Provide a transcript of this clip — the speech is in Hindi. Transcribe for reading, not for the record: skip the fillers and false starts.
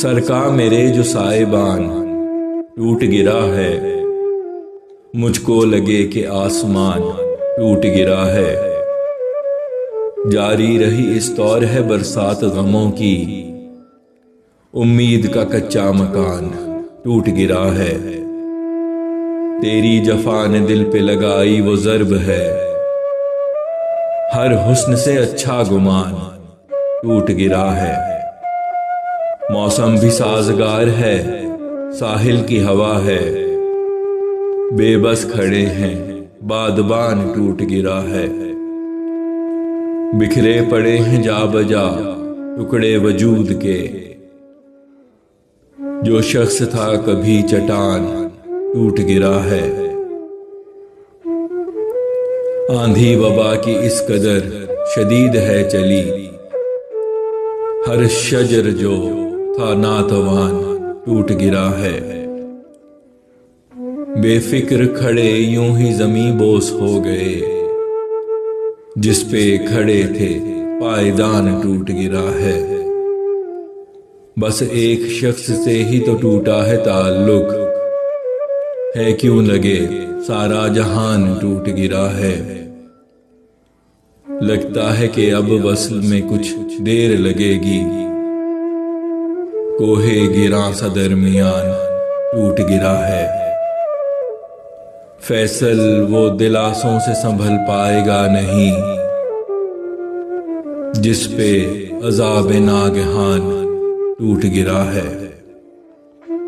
सरका मेरे जो साहिबान टूट गिरा है, मुझको लगे कि आसमान टूट गिरा है। जारी रही इस दौर है बरसात गमों की, उम्मीद का कच्चा मकान टूट गिरा है। तेरी जफा ने दिल पे लगाई वो ज़र्ब है, हर हुस्न से अच्छा गुमान टूट गिरा है। मौसम भी साजगार है, साहिल की हवा है, बेबस खड़े हैं बादबान टूट गिरा है। बिखरे पड़े हैं जा बजा टुकड़े वजूद के, जो शख्स था कभी चट्टान टूट गिरा है। आंधी वबा की इस कदर शदीद है चली, हर शजर जो था नातवान टूट गिरा है। बेफिक्र खड़े यूं ही जमी बोस हो गए, जिस पे खड़े थे पायदान टूट गिरा है। बस एक शख्स से ही तो टूटा है ताल्लुक, है क्यों लगे सारा जहान टूट गिरा है। लगता है कि अब वस्ल में कुछ देर लगेगी, कोहे गिरा सा दरमियान टूट गिरा है। फैसल वो दिलासों से संभल पाएगा नहीं, जिस पे अज़ाब नागहान टूट गिरा है।